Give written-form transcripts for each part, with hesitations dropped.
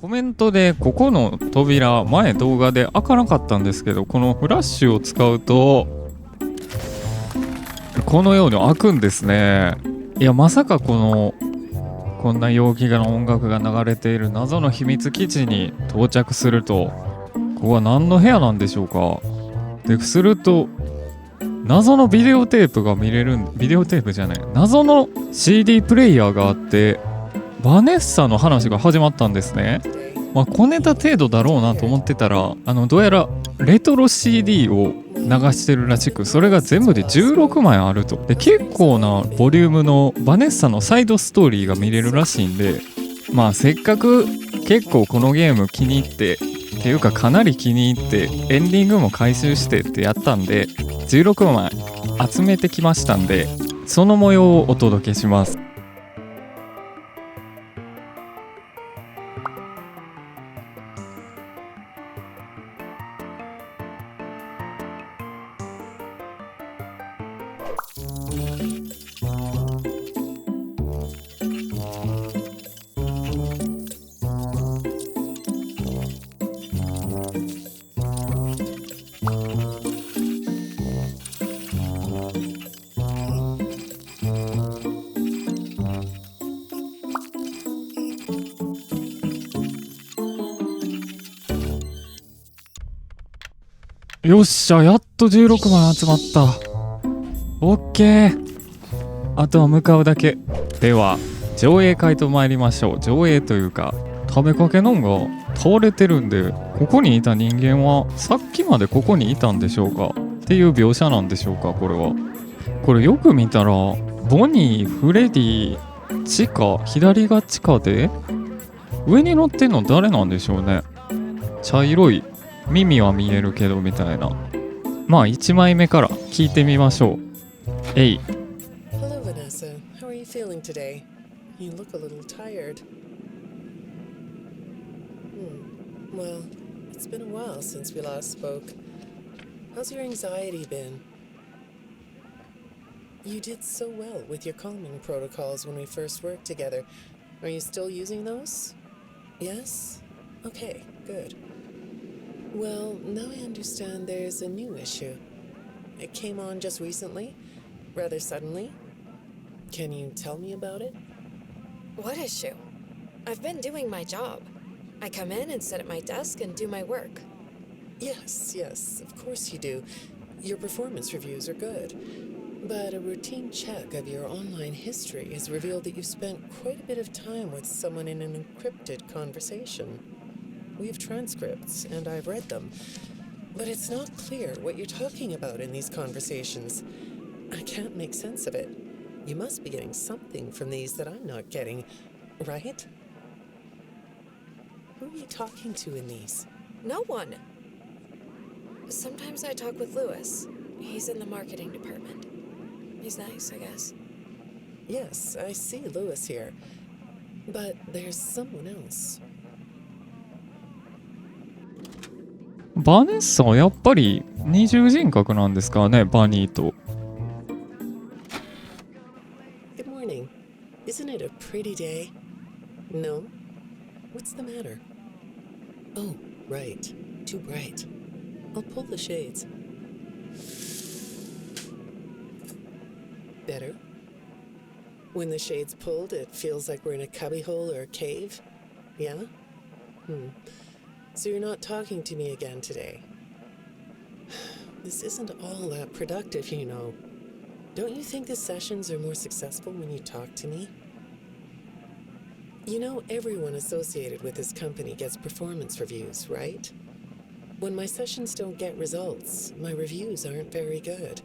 コメントでここの扉前動画で開かなかったんですけど、このフラッシュを使うとこのように開くんですね。いやまさかこんな陽気な音楽が流れている謎の秘密基地に到着すると、ここは何の部屋なんでしょうか。ですると謎のビデオテープが見れるビデオテープじゃない、謎の CD プレイヤーがあって、バネッサの話が始まったんですね。小ネタ程度だろうなと思ってたら、どうやらレトロ CD を流してるらしく、それが全部で16枚あると。で結構なボリュームのバネッサのサイドストーリーが見れるらしいんで、せっかく結構このゲーム気に入っていうかかなり気に入ってエンディングも回収してってやったんで、16枚集めてきましたんで、その模様をお届けします。よっしゃ、やっと16枚集まった。オッケー、あとは向かうだけ。では上映会と参りましょう。上映というか食べかけのんが倒れてるんで、ここにいた人間はさっきまでここにいたんでしょうかっていう描写なんでしょうか。これよく見たらボニー、フレディ、地下、左が地下で上に乗ってんの誰なんでしょうね。茶色い耳は見えるけどみたいな。1枚目から聞いてみましょう。Hello Vanessa, how are you feeling today? You look a little tired. Well, it's been a while since we last spoke. How's your anxiety been? You did so well with your calming protocols when we first worked together. Are you still using those? Yes? Okay, good.Well, now I understand there's a new issue. It came on just recently, rather suddenly. Can you tell me about it? What issue? I've been doing my job. I come in and sit at my desk and do my work. Yes, of course you do. Your performance reviews are good. But a routine check of your online history has revealed that you've spent quite a bit of time with someone in an encrypted conversation.We have transcripts, and I've read them. But it's not clear what you're talking about in these conversations. I can't make sense of it. You must be getting something from these that I'm not getting, right? Who are you talking to in these? No one. Sometimes I talk with Lewis. He's in the marketing department. He's nice, I guess. Yes, I see Lewis here. But there's someone else.バネッサはやっぱり二重人格なんですかね、バニーと。Good morning. Isn't it a pretty day? No? What's the matter? Oh, right. Too bright. I'll pull the shades. Better? When the shade's pulled, it feels like we're in a cubbyhole or a cave? Yeah? So you're not talking to me again today. This isn't all that productive, you know. Don't you think the sessions are more successful when you talk to me? You know, everyone associated with this company gets performance reviews, right? When my sessions don't get results, my reviews aren't very good.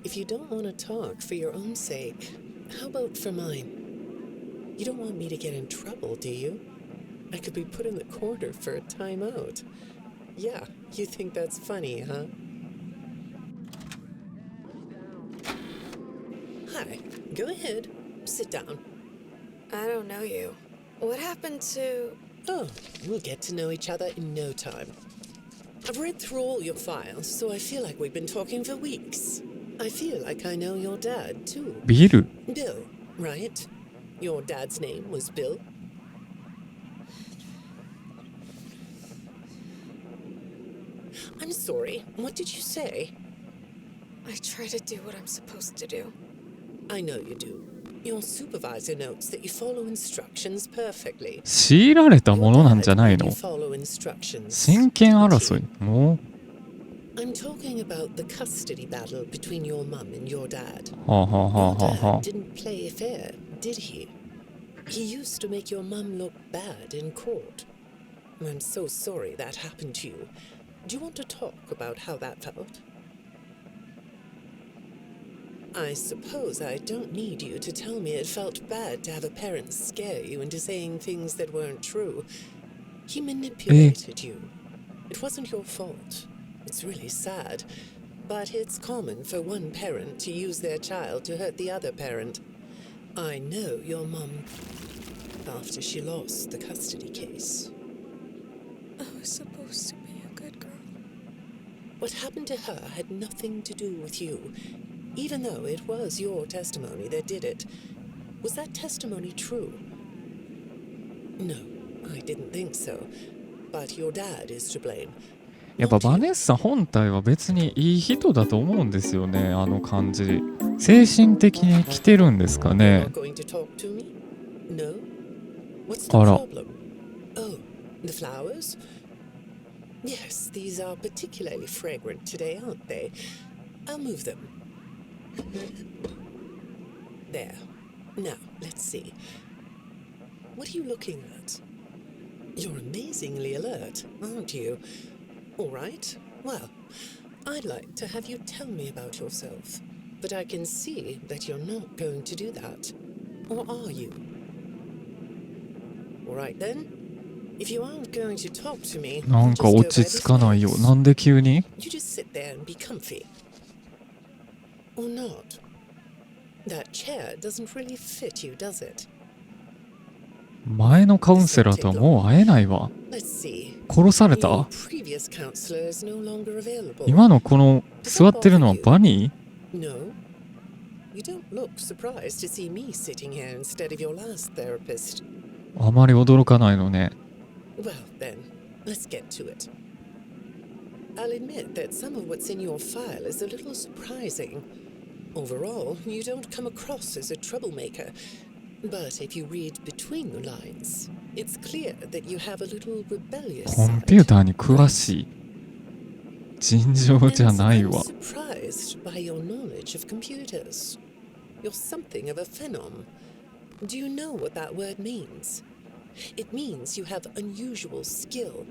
If you don't want to talk for your own sake, how about for mine? You don't want me to get in trouble, do you?I could be put in the corner for a timeout. Yeah, you think that's funny, huh? Hi, go ahead. Sit down. I don't know you. What happened to... Oh, we'll get to know each other in no time. I've read through all your files, so I feel like we've been talking for weeks. I feel like I know your dad, too. Bill, right? Your dad's name was Bill? I'm sorry, what did you say? I try to do what I'm supposed to do. I know you do. Your supervisor notes that you follow instructions perfectly. 強いられたものなんじゃないの？ You follow instructions. 親権争い。もう。I'm talking about the custody battle between your mum and your dad. はあはあはあ Your はあは dad didn't play fair, did he? He used to make your mum look bad in court. I'm so sorry that happened to you. Do you want to talk about how that felt? I suppose I don't need you to tell me it felt bad to have a parent scare you into saying things that weren't true. He manipulated you. It wasn't your fault. It's really sad, but it's common for one parent to use their child to hurt the other parent. I know your mum after she lost the custody case. I was supposed to be a good girl. What happened to her had nothing to do with you, even though it was your testimony that did it. Was that testimony true? No, I didn't think so. But your dad is to blame. やっぱバネッサ本体は別にいい人だと思うんですよね、あの感じ。精神的に来てるんですかね。 Not going to talk to me? No? What's the あら。 problem? Oh, the flowers? Yes, these are particularly fragrant today, aren't they? I'll move them. There. Now, let's see. What are you looking at? You're amazingly alert, aren't you? All right. Well, I'd like to have you tell me about yourself. But I can see that you're not going to do that. Or are you? All right then. If you aren't going to talk to me, なんか落ち着かないよ。なんで急に？ You just sit there and be comfy. Or not. That chair doesn't really fit you, does it? 前のカウンセラーとはもう会えないわ。 Let's see. 殺され Your た？ previous counselor is no longer available. 今のこの座ってるのはバニー？ No. You don't look surprised to see me sitting here instead of your last therapist. あまり驚かないのね。 Well, then, let's get to it. I'll admit that some of what's in your file is a little surprising. Overall, you don't come across as a troublemaker. But if you read between the lines, it's clear that you have a little rebellious コン side. ピューターに詳しい。尋常じゃないわ。 I'm surprised by your knowledge of computers. You're something of a phenom. Do you know what that word means? It means you have unusual skill,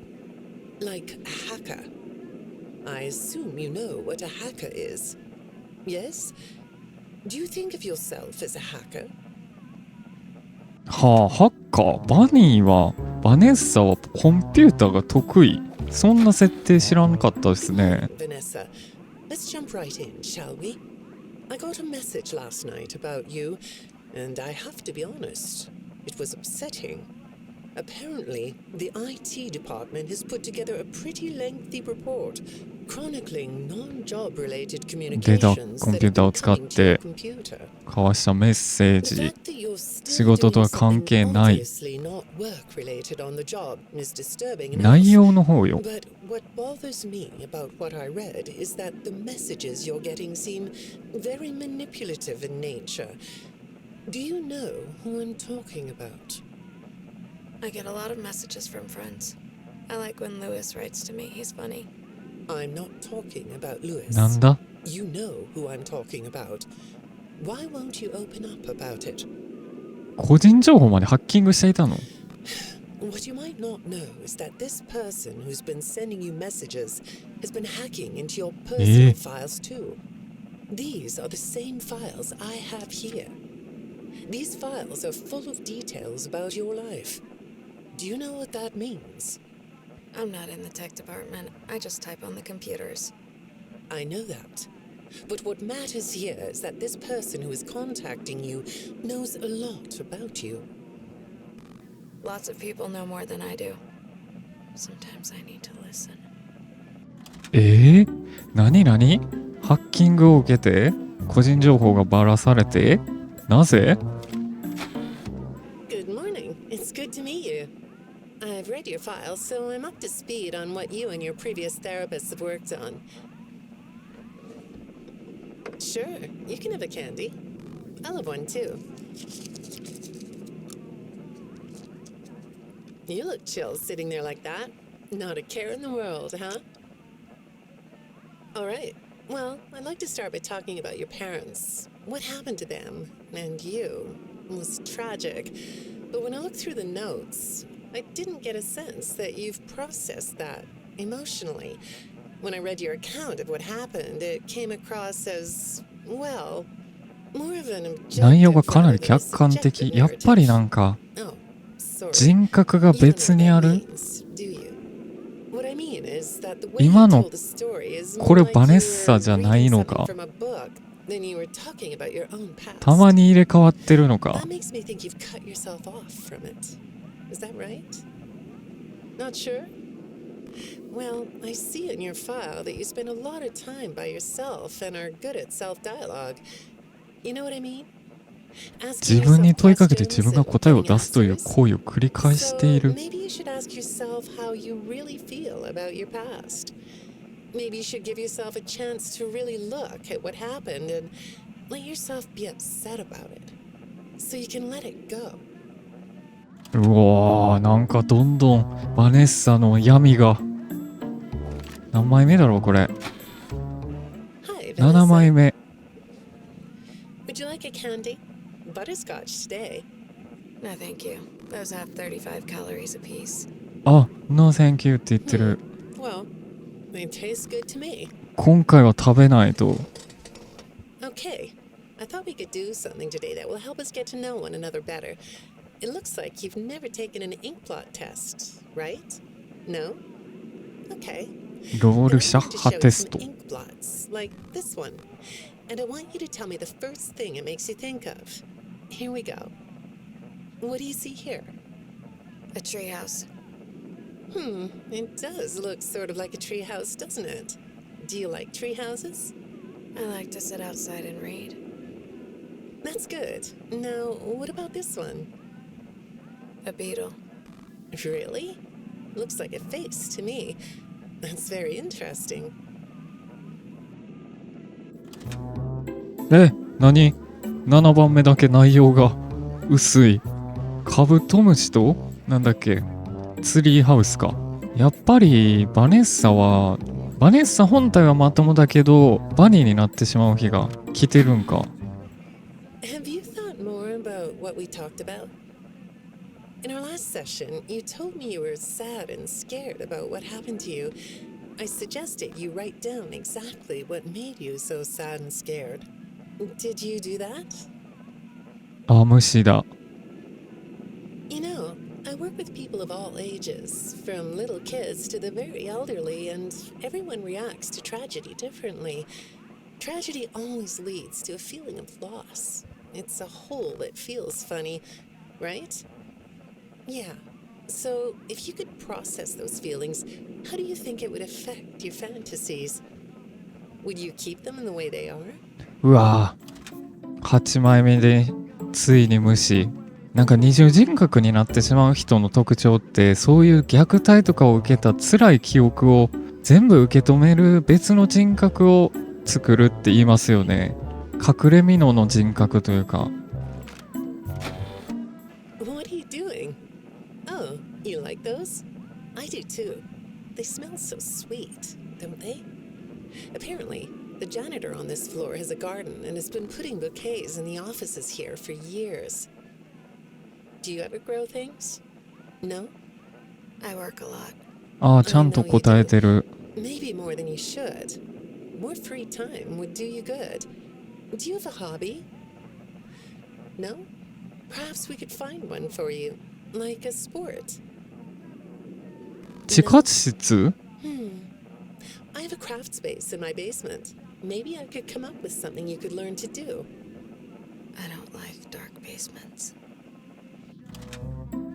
like a hacker. I assume you know what a hacker is. Yes? Do you think of yourself as a hacker? はあ、ハッカー。バニーは、バネッサはコンピューターが得意。そんな設定知らなかったですね。 Vanessa, let's jump right in, shall we? I got a message last night about you, and I have to be honest, it was upsetting. Apparently, the IT department has put together a pretty lengthy report chronicling non-job related 出た、 communications コン that ピュー have ターを been 使っ coming to て your computer. 交わしたメッセー The ジ。 fact that you're still 仕事とは doing 関係 something ない。 obviously not work-related on the job is disturbing enough. 内容の方よ。 But what bothers me about what I read is that the messages you're getting seem very manipulative in nature. Do you know who I'm talking about? I get a lot of messages from friends. I like when Lewis writes to me. He's funny. I'm not talking about Lewis. なんだ？ You know who I'm talking about. Why won't you open up about it? 個人情報までハッキングしていたの？ What you might not know is that this person who's been sending you messages has been hacking into your personal files too. These are the same files I have here. These files are full of details about your life. Do you know what that means? I'm not in the tech department. I just type on the computers. I know that. But what matters here is that this person who is contacting you knows a lot about you. Lots of people know more than I do. Sometimes I need to listen. 何ハッキングを受けて個人情報がばらされてなぜ？ Good morning. It's good to meet you. I've read your file while, so I'm up to speed on what you and your previous therapists have worked on. Sure, you can have a candy. I'll have one too. You look chill sitting there like that. Not a care in the world, huh? All right. Well, I'd like to start by talking about your parents. What happened to them and you was tragic. But when I looked through the notes, I didn't get a sense that you've processed that emotionally. When I read your account of what happened, it came across as, well, more of an objective 内容がかなり rather than a 客観的。 subjective やっぱり narrative. なんか Oh, sorry. 人格が You don't know 別 what に that ある。 means, do you? What I mean is that the way you 今の told the story is これ more like バネッ you サ were じゃない reading の something か。 from a book than you were talking about your own past. たまに入れ替わってるのか。 That makes me think you've cut yourself off from it. Is that right? Not sure? Well, I see in your file that you spend a lot of time by yourself and are good at self-dialogue. You know what I mean? 自分に問いかけて自分が答えを出すという行為を繰り返している。 So maybe you should ask yourself how you really feel about your past. Maybe you should give yourself a chance to really look at what happened and let yourself be upset about it. So you can let it go. うわー、なんかどんどんバネッサの闇が。何枚目だろうこれ。 Hi, 7 Vanessa. 枚目。 Would you like a candy? Butterscotch today. No, thank you. Those have 35 calories apiece. あ、No thank you って言ってる。 Well, they taste good to me. 今回は食べないと。 Okay, I thought we could do something today that will help us get to know one another better. It looks like you've never taken an ink blot test, right? No? Okay. ロー Then ル I'm シャ going ッ to ハ show テ you ス some ト。 ink blots, like this one. And I want you to tell me the first thing it makes you think of. Here we go. What do you see here? A treehouse. It does look sort of like a tree house, doesn't it? Do you like tree houses? I like to sit outside and read. That's good. Now, what about this one? A beetle. Really? Looks like a face to me. That's very interesting. 何 ?7 番目だけ内容が薄い。カブトムシとなんだっけツリーハウスか。やっぱりバネッサ本体はまともだけどバニーになってしまう日が来てるんか。 Have you thought more about what we talked about? In our last session, you told me you were sad and scared about what happened to you. I suggested you write down exactly what made you so sad and scared. Did you do that? あ、虫だ。 You know, I work with people of all ages, from little kids to the very elderly, and everyone reacts to tragedy differently. Tragedy always leads to a feeling of loss. It's a hole that feels funny, right? Yeah. So, if you could process those feelings, how do you think it would affect your fantasies? Would you keep them in the way they are? うわぁ。8枚目でついに虫。なんか二重人格になってしまう人の特徴ってそういう虐待とかを受けた辛い記憶を全部受け止める別の人格を作るって言いますよね。隠れ蓑の人格というか。 What are you doing? Oh, you like those? I do too. They smell so sweet, don't they? Apparently, the janitor on this floor has a garden and has been putting bouquets in the offices here for years. Do you ever grow things? No? I work a lot. ああ、ちゃんと答えてる。 Maybe more than you should. More free time would do you good. Do you have a hobby? No? Perhaps we could find one for you, like a sport. 地下室 I have a craft space in my basement. Maybe I could come up with something you could learn to do. I don't like dark basements.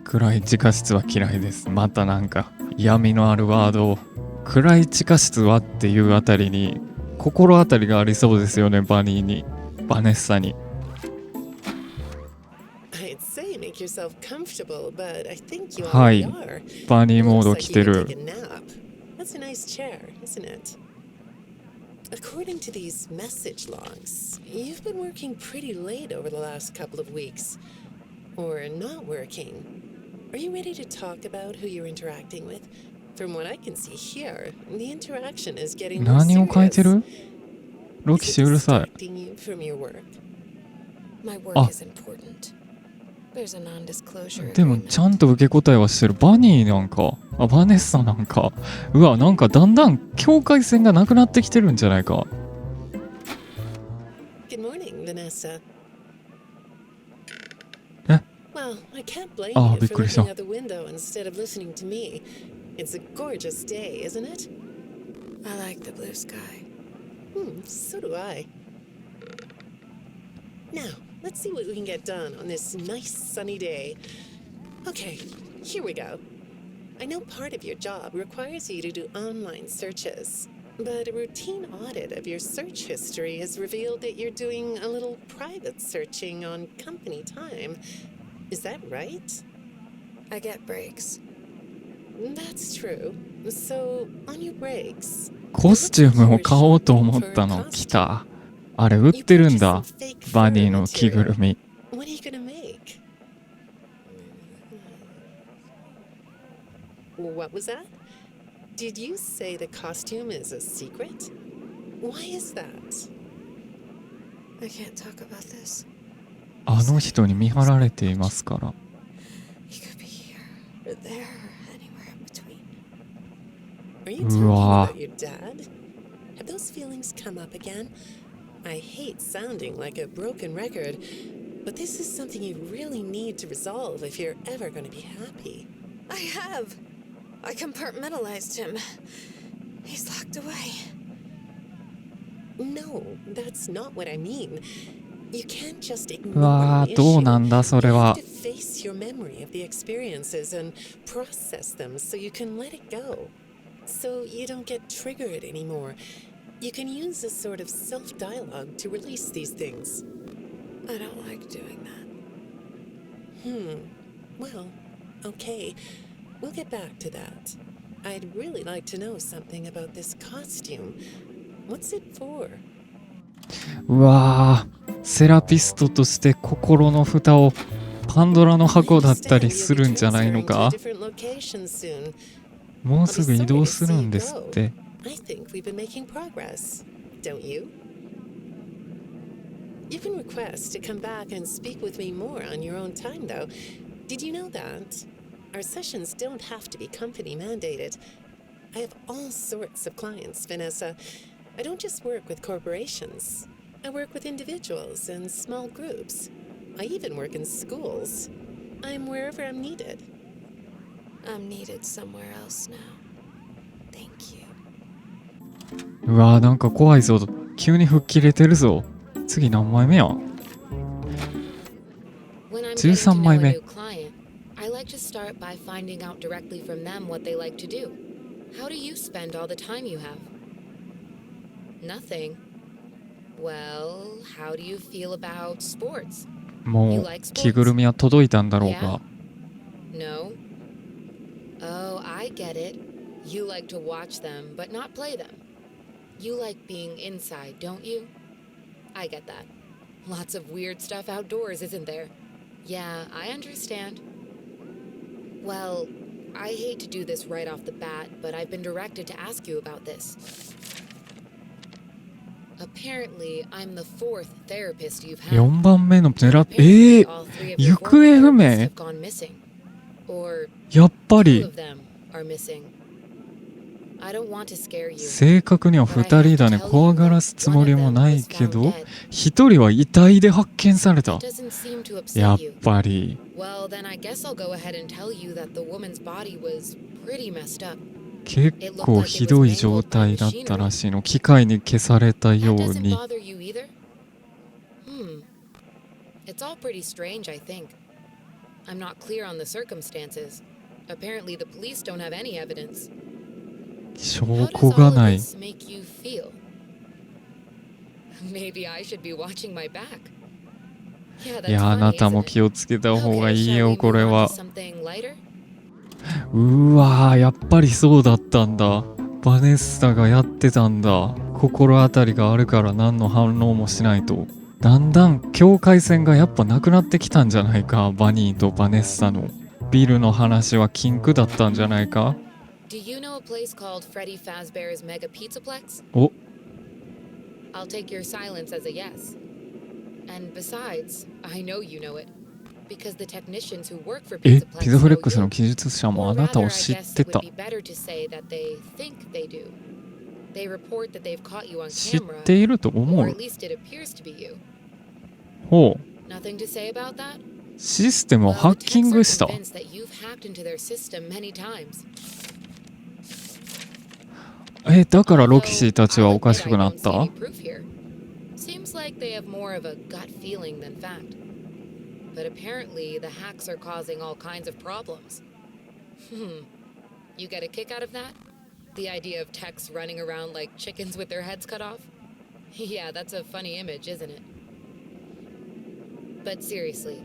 暗い地下室は嫌いです。またなんか闇のあるワードを暗い地下室はっていうあたりに心当たりがありそうですよね。バニーにバネッサに。 I'd say make yourself yourself comfortable, but I think you は already い are. バニー It モー looks ド like 来 you て could る take a nap. That's a nice chair, isn't it? According to these message logs, you've been working pretty late over the last couple of weeks. Or not working. Are you ready to talk about who you're interacting with? From what I can see here, the interaction is getting more 何を書いて serious. るロキ Is シ it うるさい distracting you from your work? My work Ah. is important. There's a non-disclosure でも agreement. ちゃんと受け答えはしてる。バニーなんかバネッサなんかうわなんかだんだん境界線がなくなってきてるんじゃないか。 Good morning, Vanessa. え Well, I can't blame Ah, you for びっくりした looking out the window instead of listening to me. It's a gorgeous day, isn't it? I like the blue sky. So do I. Now, let's see what we can get done on this nice sunny day. Okay, here we go. I know part of your job requires you to do online searches, but a routine audit of your search history has revealed that you're doing a little private searching on company time. Is that right? I get breaks. That's true. So, on your breaks, コスチュームを買おうと思ったの来た。あれ売ってるんだ。バニーの着ぐるみ。 what are you gonna make? What was that? Did you say the costume is a secret? Why is that? I can't talk about this. あの人に見張られていますから。 He could be here or there or anywhere in between. Are you talking Wow. about your dad? Have those feelings come up again? I hate sounding like a broken record, but this is something you really need to resolve if you're ever going to be happy. I have. I compartmentalized him. He's locked away. No, that's not what I mean. You can't just う ignore わ the ーどうな issue. んだそれ You は have to face your memory of the experiences and process them so you can let it go. So you don't get triggered anymore. You can use this sort of self-dialogue to release these things. I don't like doing that. Well, okay. We'll get back to that. I'd really like to know something about this costume. What's it for? うわーセラピストとして心の蓋をパンドラの箱だったりするんじゃないのか。もうすぐ移動するんですって。 I think we've been making progress, don't you? You can request to come back and speak with me more on your own time, though. Did you know that? Our sessions don't have to be company mandated. I have all sorts of clients, Vanessa. I don't just work with corporations. I work with individuals and small groups. I even work in schools. I'm wherever I'm needed. I'm needed somewhere else now. Thank you. うわーなんか怖いぞ。急に吹っ切れてるぞ。次何枚目や When I'm 13 getting to know 枚 a 目 new client, I like to start by finding out directly from them what they like to do. How do you spend all the time you have? Nothing. Well, how do you feel about sports? もう着ぐるみは届いたんだろうか。 No? Oh, I get it. You like to watch them, but not play them. You like being inside, don't you? I get that. Lots of weird stuff outdoors, isn't there? Yeah, I understand. Well, I hate to do this right off the bat, but I've been directed to ask you about this. Apparently, I'm the fourth therapist you've had. 4番目の狙っ Apparently, all three of your 行方不 former 明 therapists have gone missing. Or やっぱ two り of them are missing. I don't want to scare you. 正確には2人だね。怖がらすつもりもないけど1人は遺体で発見された。 That doesn't seem to upset やっ you. ぱり Well, then I guess I'll go ahead and tell you that the woman's body was pretty messed up. 結構ひどい状態だったらしいの。機械に消されたよ That う doesn't に。 bother you either? It's all pretty strange, I think. I'm not clear on the circumstances. Apparently, the police don't have any evidence. 証 How 拠 does が all な of い。 this make you feel? Maybe I should be watching my back. Yeah, い that's や、あ funny, なたも isn't it? 気をつけた方が Okay, いい shall よ、 we こ move れ on to は。 something lighter? うわー、やっぱりそうだったんだ。バネッサがやってたんだ。心当たりがあるから何の反応もしないと。だんだん境界線がやっぱなくなってきたんじゃないか、バニーとバネッサの。ビルの話は禁句だったんじゃないか。 Do you know a place called Freddy Fazbear's Mega Pizzaplex? お、 I'll take your silence as a yes. And besides, I know you know it. Because the technicians who work for え、 Pizzaplex ピザフレッ know クスの you. 技術者も Or あなた rather, を I 知っ guess て it た。 would be better to say that they think they do. They report that they've caught you on 知っ camera, ていると思 or う。 at least it appears to be you. ほう。 Nothing to say about that? システムを Well, ハッ the キン techs グ are した。 convinced that you've hacked into their system many times. え、だからロ Although, キシーたちは I'll おか admit し I くなっ don't see た。 any proof here. Seems like they have more of a gut feeling than fact. But apparently, the hacks are causing all kinds of problems. You get a kick out of that? The idea of techs running around like chickens with their heads cut off? Yeah, that's a funny image, isn't it? But seriously,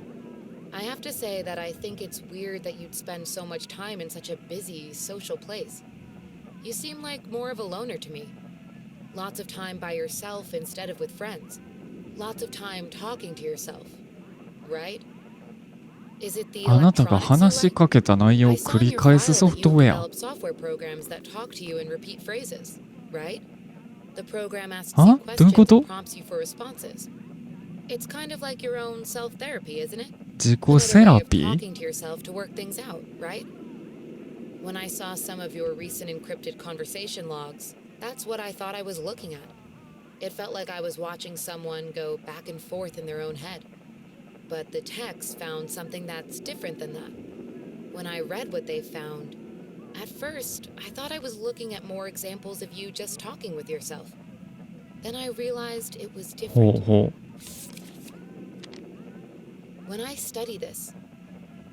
I have to say that I think it's weird that you'd spend so much time in such a busy, social place. You seem like more of a loner to me. Lots of time by yourself instead of with friends. Lots of time talking to yourself. Right? Is it the あなたが electronics you 話し like? かけた内容を I 繰 saw in り your 返す file ソ that フ you've トウェア。 developed software programs that talk to you in repeat phrases, right? The program asks あ？ you どういうこ questions と？ and prompts you for responses. It's kind of like your own self-therapy, isn't it? 自己 Another セ way ラ of ピー？ talking to yourself to work things out, right? When I saw some of your recent encrypted conversation logs, that's what I thought I was looking at. It felt like I was watching someone go back and forth in their own head. But the text found something that's different than that. When I read what they found, at first, I thought I was looking at more examples of you just talking with yourself. Then I realized it was ほう different. ほ When I study this,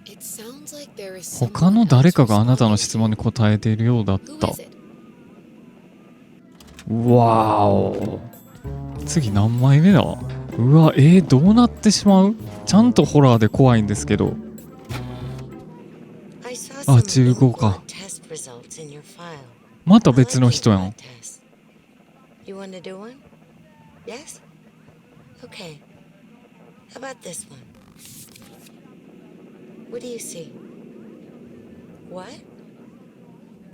it sounds like there is う。他の someone 誰 else かがあなたの responding 質 to 問 you. に答えているようだっ Who た。 is it? わーお。次何枚目だ？うわ、どうなってしまう？ちゃんとホラーで怖いんですけど。 I saw あ、 some 15か。 test results in your file. また別の人や I ん。 like that test. You want to do one? Yes? Okay. How about this one? What do you see? What?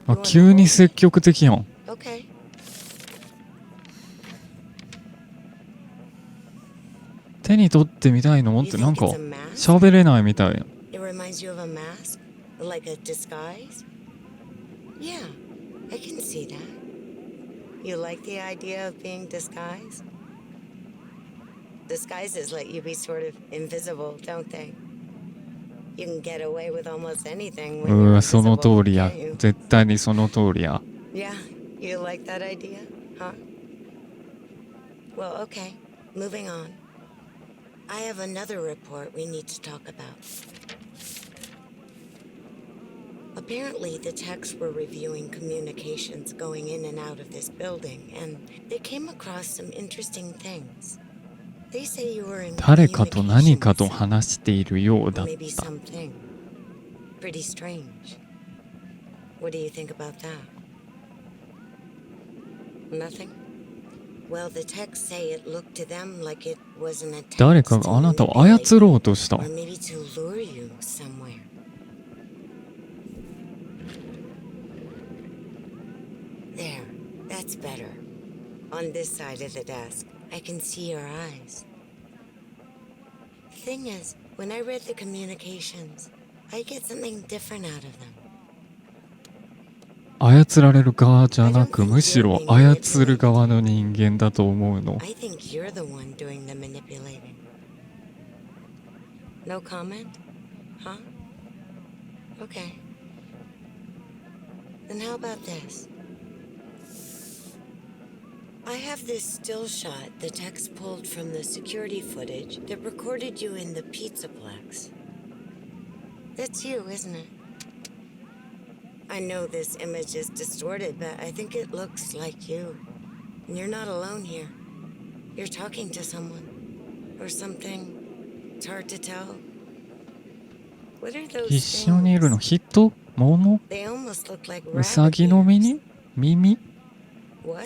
あ、急に積極的やん。 Okay. 手に取ってみたいのってなんか喋れないみたいやん。 It reminds you of a mask? Like a disguise? Yeah, I can see that. You like the idea of being disguised? Disguises let you be sort of invisible, don't they? You can get away with almost anything when う you're わ、その通 invisible, りや can't you?。絶対にその通りや。 Yeah, you like that idea, huh? Well, okay, moving on. I have another report we need to talk about. Apparently, the techs were reviewing communications going in and out of this building, and they came across some interesting things. They say you were in 誰かと何 communication かと with 話しているよう someone, だっ or maybe た。 something pretty strange. What do you think about that? Nothing? Well, the techs say it looked to them like it was an attempt 誰かがあなたを操ろうとした。 or maybe to lure you somewhere. There, that's better. On this side of the desk, I can see your eyes. Thing is, when I read the communications, I get something different out of them. 操られる側じゃなく、むしろ操る側の人間だと思うの。 I think you're the one doing the manipulating. No comment? Huh? Okay. Then how about this? I have this still shot the techs pulled from the security footage that recorded you in the Pizzaplex. That's you, isn't it? I know this image is distorted, but I think it looks like you. And you're not alone here. You're talking to someone. Or something. It's hard to tell. What are those 一緒にいるの things? 人物 They almost look like うさ rabbit ぎの ears. 耳耳 What?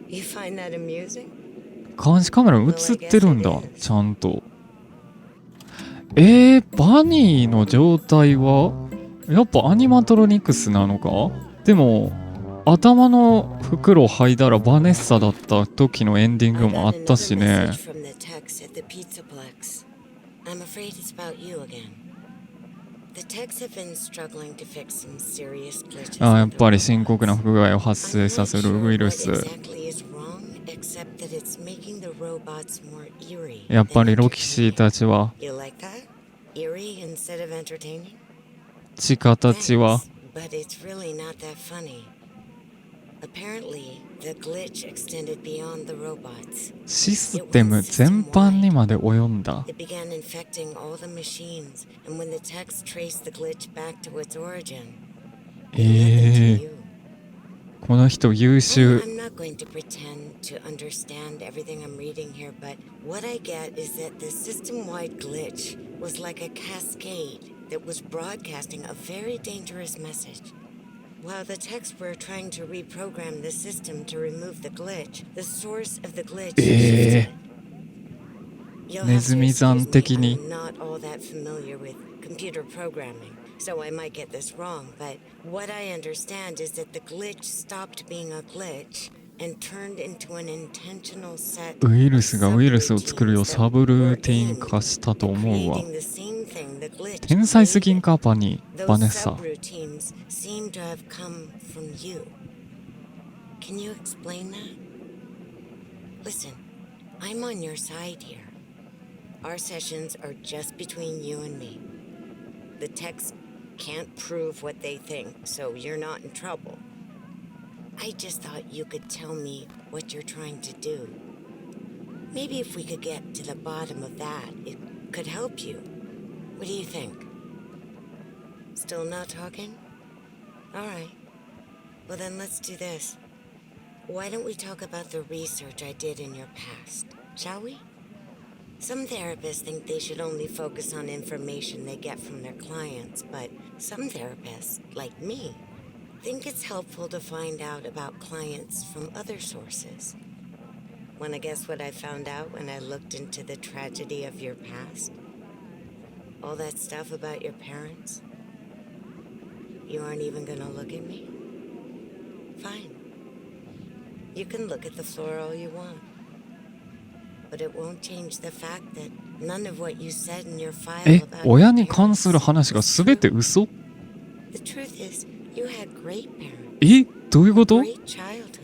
You find that amusing? 監視カメラ映ってるんだちゃんと。バニーの状態はやっぱアニマトロニクスなのか。でも頭の袋剥いだらバネッサだった時のエンディング I もあ got ったし another ね。 message from the techs at the Pizzaplex. I'm afraid it's about you again. The techs have been struggling to fix some serious glitches. やっ with the ぱり深刻 robots. な不具合を発 I'm 生さ not せる sure ウイル what ス。 exactly is wrong, except that it's making the robots more eerie やっぱ than りロキシー entertaining. たちは You like that? Eerie instead of entertaining? チカたちは Thanks, but it's really not that funny. Apparently, the glitch extended beyond the robots. システム全般にまで及んだ。 It began infecting all the machines, and when the techs traced the glitch back to its origin, it led them to you. この人優秀。 I'm not going to pretend to understand everything I'm reading here, but what I get is that the system-wide glitch was like a cascade that was broadcasting a very dangerous message. While the techs were trying to reprogram the system to remove the glitch, the source of the glitch shifted. You'll have to ネズミ山 excuse me, 的に I'm not all that familiar with computer programming, so I might get this wrong, but what I understand is that the glitch stopped being a glitch and turned into an intentional set ウイルスが of ウイルスを作るよう subroutines サブル that ーティン were 化したと aimed 思うわ。 at creating the same thing the glitch 天才すぎん created. かバニー、バネッ Those サ。 subroutines seem to have come from you. Can you explain that? Listen, I'm on your side here. Our sessions are just between you and me. The techs can't prove what they think, so you're not in trouble. I just thought you could tell me what you're trying to do. Maybe if we could get to the bottom of that, it could help you. What do you think? Still not talking? All right. Well, then let's do this. Why don't we talk about the research I did in your past, shall we? Some therapists think they should only focus on information they get from their clients, but some therapists, like me, think it's helpful to find out about clients from other sources. Wanna guess what I found out when I looked into the tragedy of your past? All that stuff about your parents? You aren't even gonna look at me? Fine. You can look at the floor all you want. But it won't change the fact that none of what you said in your file about 親 your に関する parents 話が is 全て true. 嘘？ The truth is, you had great parents. どういうこと？ Great childhood.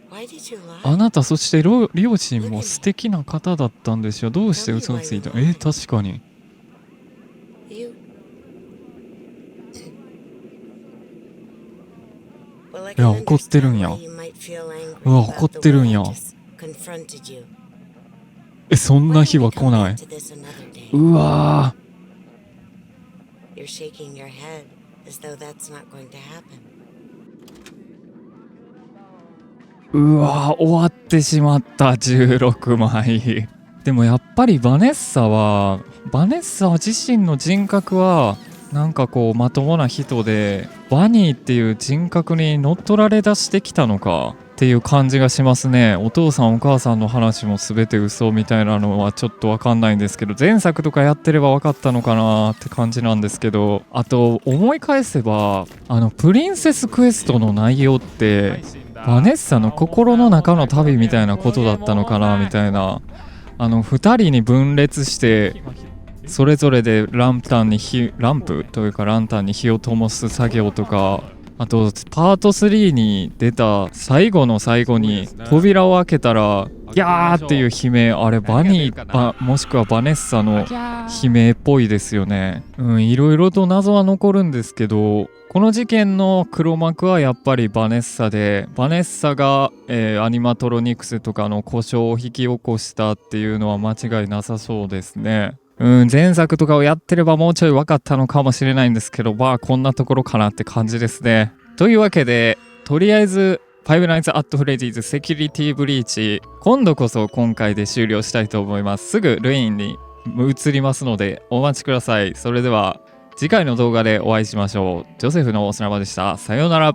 Why did you lie? あなたそして両親も素敵な方だったんでしょ。どうして嘘をついた？確かに。 You. Well, I いや、 can 怒ってるん understand や。 why you might feel angry うわ、 about 怒っ the てるん way や。 I just confronted you. そん Why な don't 日 we は come 来ない back to this another day? うわ You're shaking your head as though that's not going to happen. 終わってしまった16枚でもやっぱりバネッサ自身の人格はなんかこうまともな人で、バニーっていう人格に乗っ取られ出してきたのかっていう感じがしますね。お父さんお母さんの話も全て嘘みたいなのはちょっとわかんないんですけど、前作とかやってればわかったのかなって感じなんですけど、あと思い返せばプリンセスクエストの内容ってバネッサの心の中の旅みたいなことだったのかなみたいな、2人に分裂してそれぞれでランタンに火を灯す作業とか、あとパート3に出た最後の最後に扉を開けたらギャーっていう悲鳴、あれバニーもしくはバネッサの悲鳴っぽいですよね。いろいろと謎は残るんですけど、この事件の黒幕はやっぱりバネッサで、バネッサが、アニマトロニクスとかの故障を引き起こしたっていうのは間違いなさそうですね。前作とかをやってればもうちょい分かったのかもしれないんですけど、こんなところかなって感じですね。というわけで、とりあえず Five Nights at Freddy's セキュリティブリーチ、今度こそ今回で終了したいと思います。すぐルインに移りますのでお待ちください。それでは次回の動画でお会いしましょう。ジョセフの砂場でした。さようなら。